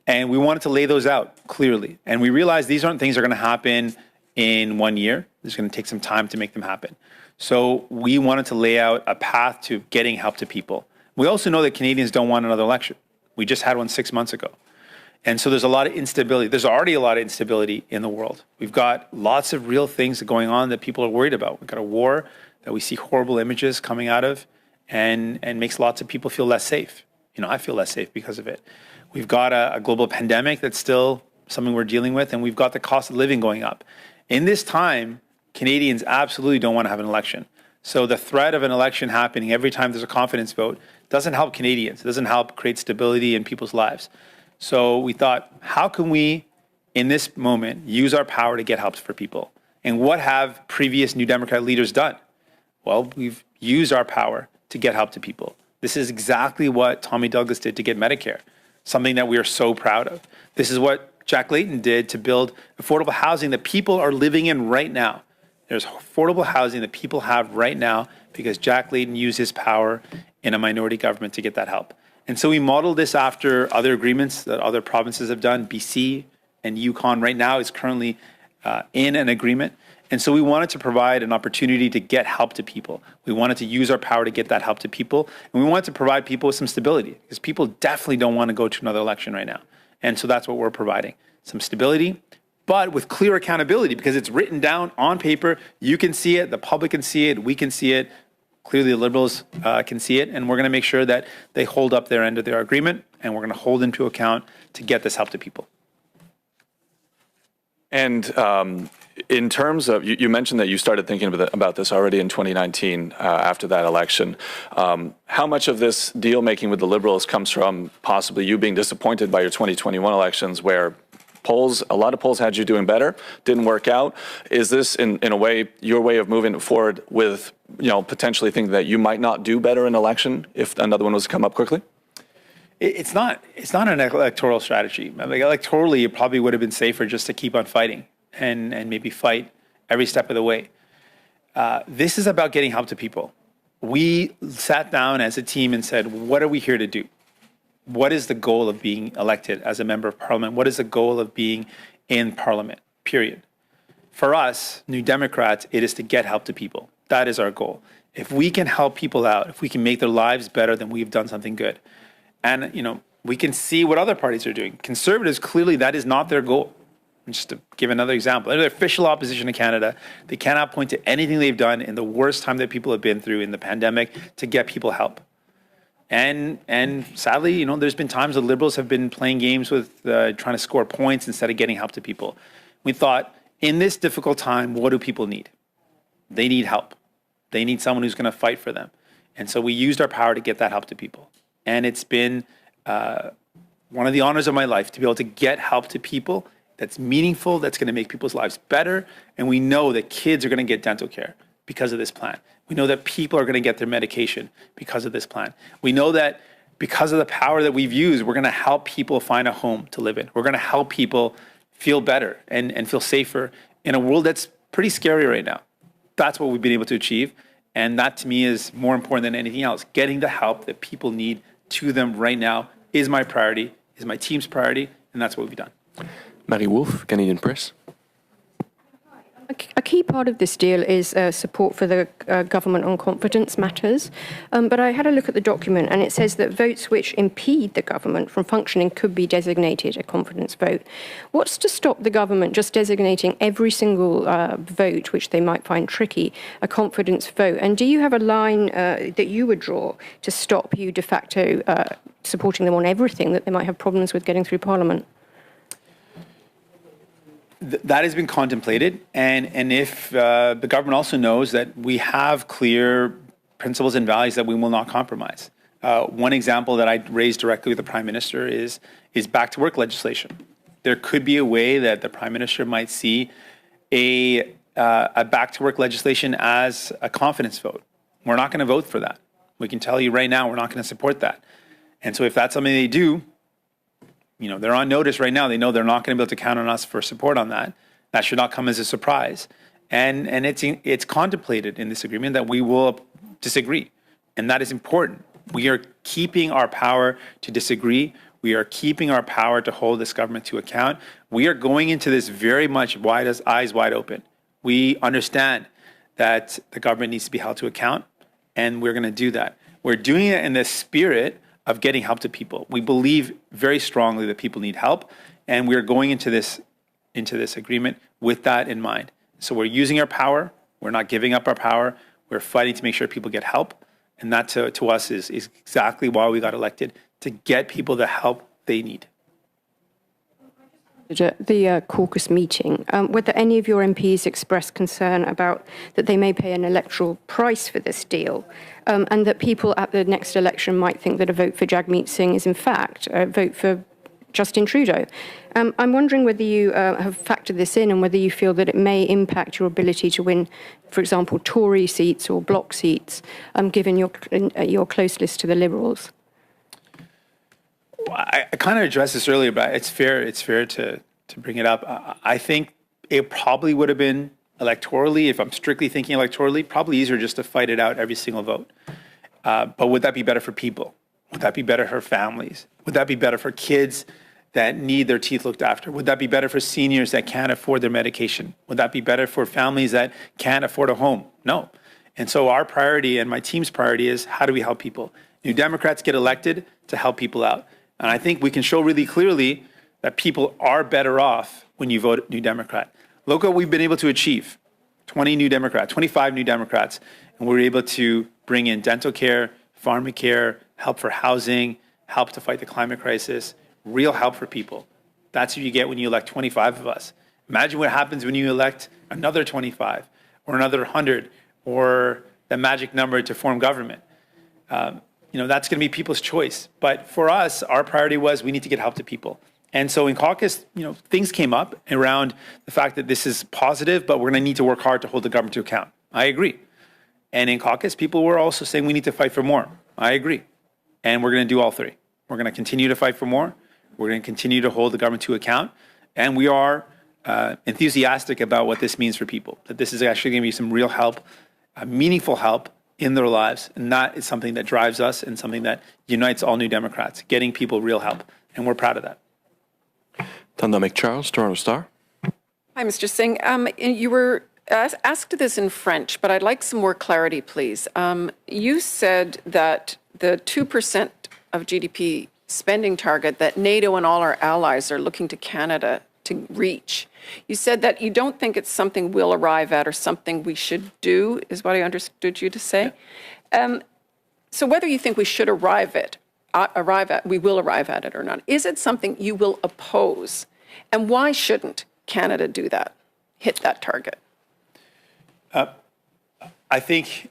Speaker 2: And we wanted to lay those out clearly. And we realized these aren't things that are going to happen in 1 year. It's going to take some time to make them happen. So we wanted to lay out a path to getting help to people. We also know that Canadians don't want another election. We just had one 6 months ago. And so there's a lot of instability. There's already a lot of instability in the world. We've got lots of real things going on that people are worried about. We've got a war that we see horrible images coming out of and makes lots of people feel less safe. You know, I feel less safe because of it. We've got a global pandemic that's still something we're dealing with, and we've got the cost of living going up. In this time, Canadians absolutely don't want to have an election. So the threat of an election happening every time there's a confidence vote doesn't help Canadians. It doesn't help create stability in people's lives. So we thought, how can we, in this moment, use our power to get help for people? And what have previous New Democrat leaders done? Well, we've used our power to get help to people. This is exactly what Tommy Douglas did to get Medicare, something that we are so proud of. This is what Jack Layton did to build affordable housing that people are living in right now. There's affordable housing that people have right now because Jack Layton used his power in a minority government to get that help. And so we modeled this after other agreements that other provinces have done. BC and Yukon right now is currently in an agreement. And so we wanted to provide an opportunity to get help to people. We wanted to use our power to get that help to people. And we wanted to provide people with some stability because people definitely don't want to go to another election right now. And so that's what we're providing, some stability, but with clear accountability because it's written down on paper. You can see it, the public can see it, we can see it. Clearly, the Liberals can see it, and we're going to make sure that they hold up their end of their agreement, and we're going to hold them to account to get this help to people.
Speaker 15: And in terms of, you mentioned that you started thinking about this already in 2019 after that election. How much of this deal making with the Liberals comes from possibly you being disappointed by your 2021 elections where a lot of polls had you doing better, didn't work out? Is this in a way your way of moving forward with, potentially thinking that you might not do better in an election if another one was to come up quickly?
Speaker 2: It's not an electoral strategy. Like electorally, it probably would have been safer just to keep on fighting and maybe fight every step of the way. This is about getting help to people. We sat down as a team and said, what are we here to do? What is the goal of being elected as a member of parliament? What is the goal of being in parliament, period? For us, New Democrats, it is to get help to people. That is our goal. If we can help people out, if we can make their lives better, then we've done something good. And, we can see what other parties are doing. Conservatives, clearly, that is not their goal. Just to give another example, they're the official opposition in Canada. They cannot point to anything they've done in the worst time that people have been through in the pandemic to get people help. And sadly, there's been times that Liberals have been playing games with trying to score points instead of getting help to people. We thought, in this difficult time, what do people need? They need help. They need someone who's going to fight for them. And so we used our power to get that help to people. And it's been one of the honors of my life to be able to get help to people that's meaningful, that's going to make people's lives better. And we know that kids are going to get dental care because of this plan. We know that people are going to get their medication because of this plan. We know that because of the power that we've used, we're going to help people find a home to live in. We're going to help people feel better and feel safer in a world that's pretty scary right now. That's what we've been able to achieve. And that, to me, is more important than anything else. Getting the help that people need to them right now is my priority, is my team's priority, and that's what we've done.
Speaker 1: Marie Wolf, Canadian Press.
Speaker 16: A key part of this deal is support for the government on confidence matters. But I had a look at the document and it says that votes which impede the government from functioning could be designated a confidence vote. What's to stop the government just designating every single vote, which they might find tricky, a confidence vote? And do you have a line that you would draw to stop you de facto supporting them on everything that they might have problems with getting through Parliament?
Speaker 2: That has been contemplated, and if the government also knows that we have clear principles and values that we will not compromise. One example that I raised directly with the Prime Minister is back to work legislation. There could be a way that the Prime Minister might see a back to work legislation as a confidence vote. We're not going to vote for that. We can tell you right now we're not going to support that. And so if that's something they do, they're on notice right now. They know they're not going to be able to count on us for support on that. That should not come as a surprise. And it's contemplated in this agreement that we will disagree. And that is important. We are keeping our power to disagree. We are keeping our power to hold this government to account. We are going into this very much eyes wide open. We understand that the government needs to be held to account, and we're going to do that. We're doing it in the spirit of getting help to people. We believe very strongly that people need help, and we're going into this agreement with that in mind. So we're using our power. We're not giving up our power. We're fighting to make sure people get help. And that to us is exactly why we got elected, to get people the help they need.
Speaker 16: The caucus meeting, whether any of your MPs expressed concern about that they may pay an electoral price for this deal, and that people at the next election might think that a vote for Jagmeet Singh is in fact a vote for Justin Trudeau. I'm wondering whether you have factored this in and whether you feel that it may impact your ability to win, for example, Tory seats or bloc seats, given your close list to the Liberals.
Speaker 2: I kind of addressed this earlier, but it's fair to bring it up. I think it probably would have been electorally, if I'm strictly thinking electorally, probably easier just to fight it out every single vote. But would that be better for people? Would that be better for families? Would that be better for kids that need their teeth looked after? Would that be better for seniors that can't afford their medication? Would that be better for families that can't afford a home? No. And so our priority and my team's priority is, how do we help people? New Democrats get elected to help people out. And I think we can show really clearly that people are better off when you vote New Democrat. Look what we've been able to achieve. 20 New Democrats, 25 New Democrats, and we're able to bring in dental care, pharmacare, help for housing, help to fight the climate crisis, real help for people. That's what you get when you elect 25 of us. Imagine what happens when you elect another 25 or another 100 or the magic number to form government. That's going to be people's choice. But for us, our priority was we need to get help to people. And so in caucus, things came up around the fact that this is positive, but we're going to need to work hard to hold the government to account. I agree. And in caucus, people were also saying we need to fight for more. I agree. And we're going to do all three. We're going to continue to fight for more. We're going to continue to hold the government to account. And we are enthusiastic about what this means for people, that this is actually going to be some real help, meaningful help in their lives. And that is something that drives us and something that unites all New Democrats, getting people real help. And we're proud of that.
Speaker 1: Tanda McCharles, Toronto Star.
Speaker 17: Hi, Mr. Singh. You were asked this in French, but I'd like some more clarity, please. You said that the 2% of GDP spending target that NATO and all our allies are looking to Canada to reach. You said that you don't think it's something we'll arrive at or something we should do, is what I understood you to say. So whether you think we should arrive at, we will arrive at it or not, is it something you will oppose? And why shouldn't Canada do that, hit that target?
Speaker 2: I think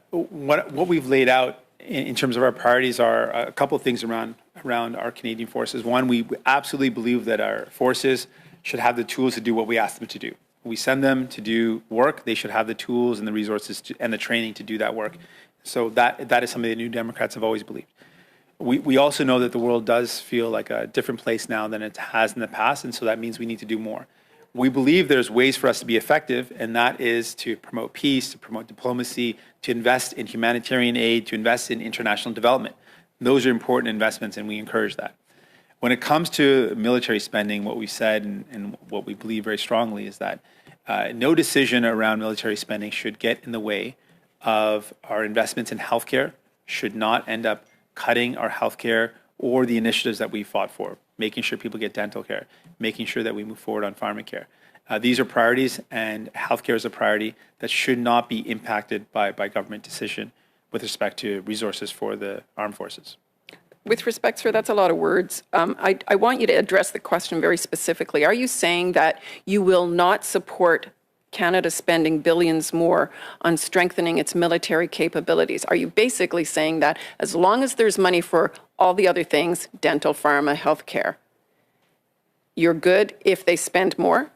Speaker 2: what we've laid out in terms of our priorities are a couple of things around our Canadian forces. One, we absolutely believe that our forces should have the tools to do what we ask them to do. We send them to do work. They should have the tools and the resources and the training to do that work. So that is something that New Democrats have always believed. We also know that the world does feel like a different place now than it has in the past, and so that means we need to do more. We believe there's ways for us to be effective, and that is to promote peace, to promote diplomacy, to invest in humanitarian aid, to invest in international development. Those are important investments, and we encourage that. When it comes to military spending, what we said and what we believe very strongly is that no decision around military spending should get in the way of our investments in healthcare, should not end up cutting our healthcare or the initiatives that we fought for, making sure people get dental care, making sure that we move forward on pharmacare. These are priorities, and healthcare is a priority that should not be impacted by government decision with respect to resources for the armed forces.
Speaker 17: With respect, sir, that's a lot of words. I want you to address the question very specifically. Are you saying that you will not support Canada spending billions more on strengthening its military capabilities? Are you basically saying that as long as there's money for all the other things, dental, pharma, healthcare, you're good if they spend more?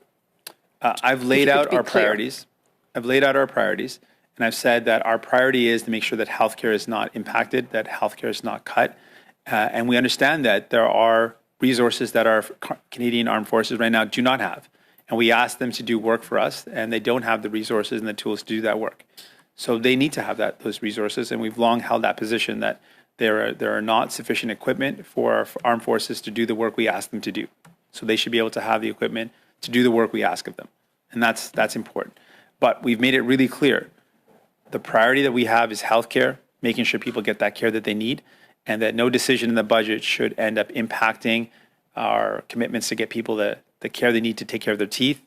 Speaker 2: I've laid out our priorities. I've laid out our priorities, and I've said that our priority is to make sure that healthcare is not impacted, that healthcare is not cut. And we understand that there are resources that our Canadian Armed Forces right now do not have. And we ask them to do work for us, and they don't have the resources and the tools to do that work. So they need to have those resources, and we've long held that position that there are not sufficient equipment for our armed forces to do the work we ask them to do. So they should be able to have the equipment to do the work we ask of them. And that's important. But we've made it really clear. The priority that we have is healthcare, making sure people get that care that they need, and that no decision in the budget should end up impacting our commitments to get people the care they need to take care of their teeth,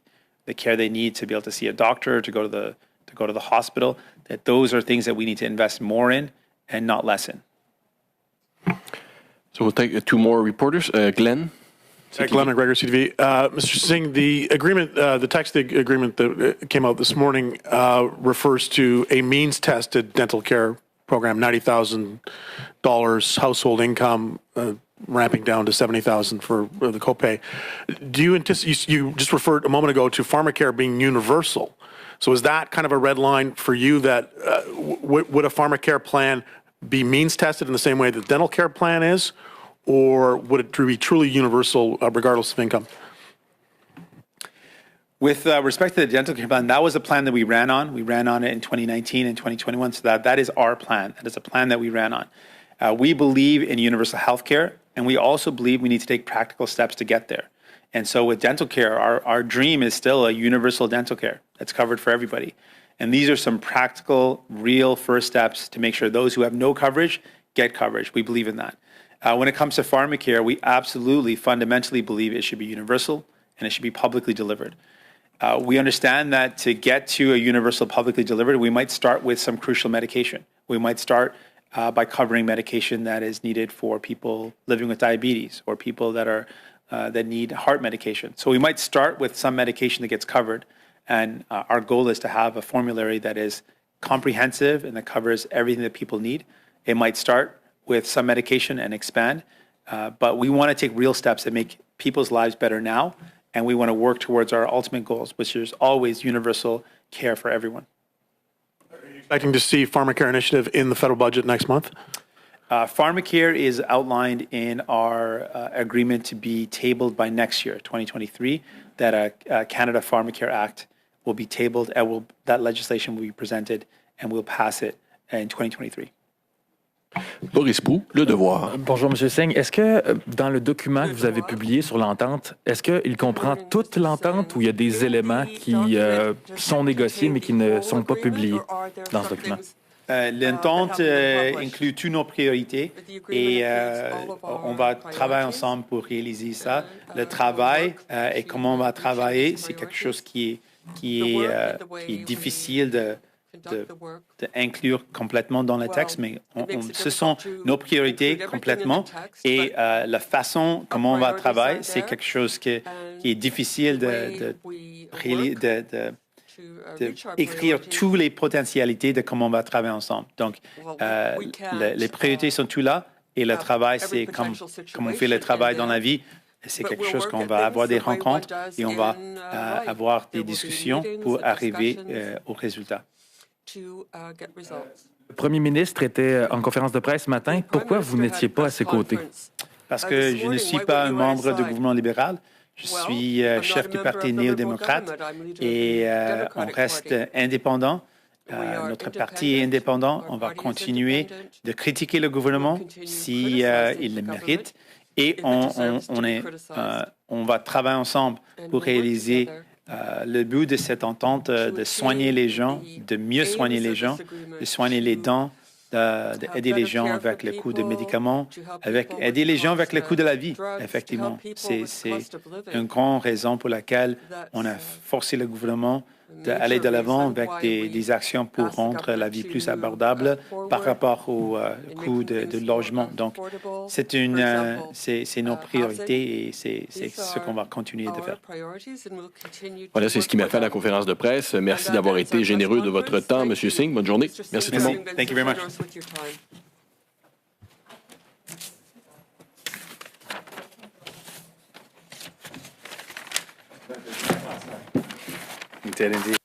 Speaker 2: the care they need to be able to see a doctor, to go to the hospital, that those are things that we need to invest more in and not less in.
Speaker 1: So we'll take two more reporters. Glenn?
Speaker 18: Glenn McGregor, CTV. Mr. Singh, the agreement, the text agreement that came out this morning refers to a means-tested dental care program, $90,000 household income, ramping down to $70,000 for the copay. Do you anticipate? You just referred a moment ago to pharmacare being universal. So is that kind of a red line for you that would a pharmacare plan be means-tested in the same way that the dental care plan is, or would it be truly universal regardless of income?
Speaker 2: With respect to the dental care plan, that was a plan that we ran on. We ran on it in 2019 and 2021, so that is our plan. That is a plan that we ran on. We believe in universal health care, and we also believe we need to take practical steps to get there. And so with dental care, our dream is still a universal dental care that's covered for everybody. And these are some practical, real first steps to make sure those who have no coverage get coverage. We believe in that. When it comes to pharmacare, we absolutely fundamentally believe it should be universal and it should be publicly delivered. We understand that to get to a universal publicly delivered, we might start with some crucial medication. We might start by covering medication that is needed for people living with diabetes or people that need heart medication. So we might start with some medication that gets covered, and our goal is to have a formulary that is comprehensive and that covers everything that people need. It might start with some medication and expand, but we want to take real steps that make people's lives better now, and we want to work towards our ultimate goals, which is always universal care for everyone.
Speaker 18: Are you expecting to see pharmacare initiative in the federal budget next month?
Speaker 2: Pharmacare is outlined in our agreement to be tabled by next year, 2023, that a Canada Pharmacare Act will be tabled, and that legislation will be presented, and we'll pass it in 2023.
Speaker 1: Boris Pou, Le Devoir.
Speaker 19: Bonjour, M. Singh. Est-ce que dans le document que vous avez publié sur l'entente, est-ce qu'il comprend toute l'entente ou il y a des éléments qui sont négociés mais qui ne sont pas publiés dans ce document?
Speaker 2: L'entente inclut toutes nos priorités et on va travailler ensemble pour réaliser ça. Le travail et comment on va travailler, c'est quelque chose qui est difficile d'inclure complètement dans le texte, mais ce sont nos priorités complètement et la façon comment on va travailler, c'est quelque chose qui est difficile d'écrire toutes les potentialités de comment on va travailler ensemble. Donc, les priorités sont tout là et le travail, c'est comme on fait le travail dans la vie. C'est quelque chose qu'on va avoir des rencontres et on va avoir des discussions pour arriver au résultat.
Speaker 19: Le Premier ministre était en conférence de presse ce matin. Pourquoi vous n'étiez pas à ses côtés?
Speaker 2: Parce que je ne suis pas un membre du gouvernement libéral. Je suis chef du parti néo-démocrate et on reste indépendant. Notre parti est indépendant. On va continuer de critiquer le gouvernement si il le mérite. Et on va travailler ensemble pour réaliser le but de cette entente, de soigner les gens, de mieux soigner les gens, de soigner les dents, d'aider les gens avec le coût des médicaments, aider les gens avec le coût de la vie, effectivement. C'est une grande raison pour laquelle on a forcé le gouvernement d'aller de l'avant avec des actions pour rendre la vie plus abordable par rapport au coût de logement. Donc, c'est nos priorités et c'est ce qu'on va continuer de faire.
Speaker 1: Voilà, c'est ce qui m'a fait à la conférence de presse. Merci d'avoir été généreux de votre temps, M. Singh. Bonne journée. Merci tout le monde.
Speaker 2: Thank you very much. Indeed.